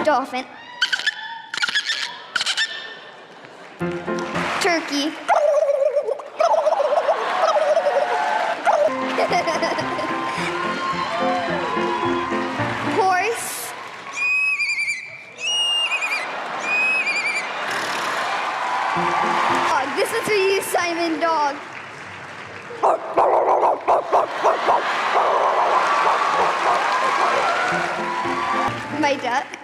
Dolphin. Turkey. Horse. Dog. This is for you, Simon Dog. My duck.